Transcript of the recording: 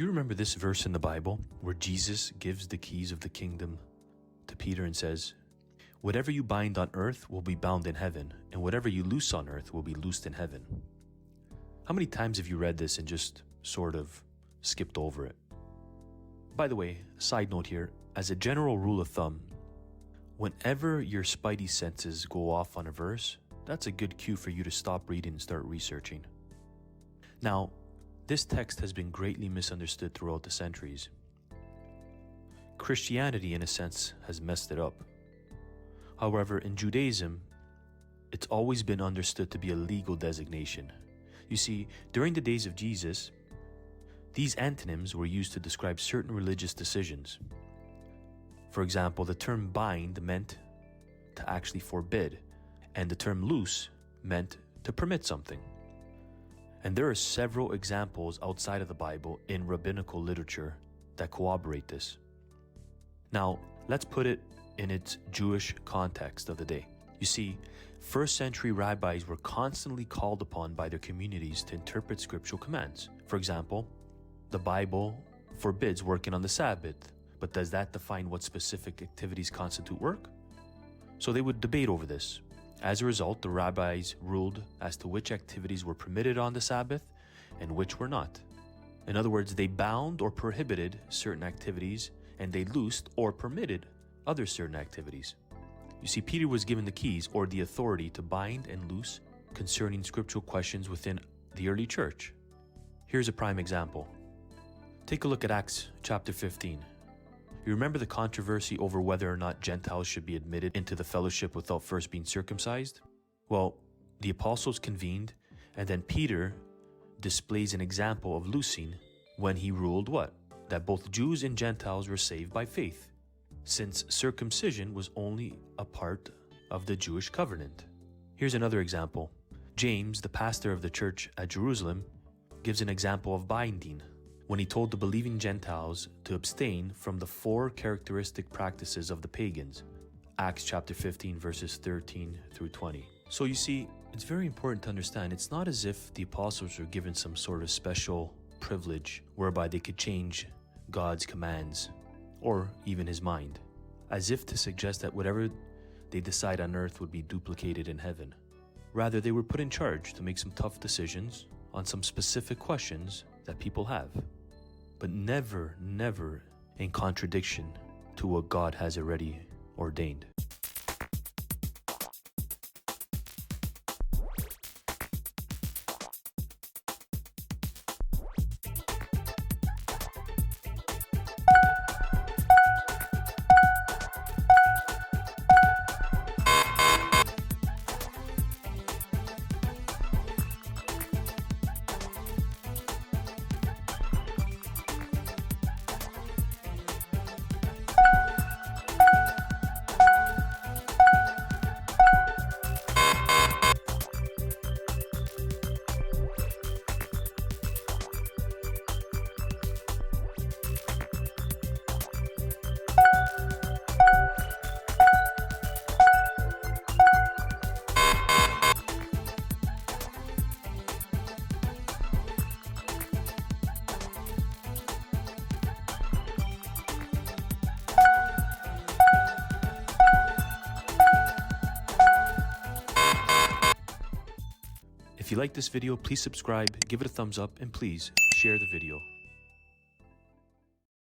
Do you remember this verse in the Bible where Jesus gives the keys of the kingdom to Peter and says, "Whatever you bind on earth will be bound in heaven, and whatever you loose on earth will be loosed in heaven"? How many times have you read this and just sort of skipped over it? By the way, side note here, as a general rule of thumb, whenever your spidey senses go off on a verse, that's a good cue for you to stop reading and start researching. Now, this text has been greatly misunderstood throughout the centuries. Christianity, in a sense, has messed it up. However, in Judaism, it's always been understood to be a legal designation. You see, during the days of Jesus, these antonyms were used to describe certain religious decisions. For example, the term bind meant to actually forbid, and the term loose meant to permit something. And there are several examples outside of the Bible in rabbinical literature that corroborate this. Now, let's put it in its Jewish context of the day. You see, first century rabbis were constantly called upon by their communities to interpret scriptural commands. For example, the Bible forbids working on the Sabbath, but does that define what specific activities constitute work? So they would debate over this. As a result, the rabbis ruled as to which activities were permitted on the Sabbath and which were not. In other words, they bound or prohibited certain activities, and they loosed or permitted other certain activities. You see, Peter was given the keys or the authority to bind and loose concerning scriptural questions within the early church. Here's a prime example. Take a look at Acts chapter 15. You remember the controversy over whether or not Gentiles should be admitted into the fellowship without first being circumcised? Well, the apostles convened, and then Peter displays an example of loosing when he ruled what? That both Jews and Gentiles were saved by faith, since circumcision was only a part of the Jewish covenant. Here's another example. James, the pastor of the church at Jerusalem, gives an example of binding when he told the believing Gentiles to abstain from the 4 characteristic practices of the pagans. Acts chapter 15 verses 13 through 20. So you see, it's very important to understand it's not as if the apostles were given some sort of special privilege whereby they could change God's commands or even his mind, as if to suggest that whatever they decide on earth would be duplicated in heaven. Rather, they were put in charge to make some tough decisions on some specific questions that people have, but never in contradiction to what God has already ordained. If you like this video, please subscribe, give it a thumbs up, and please share the video.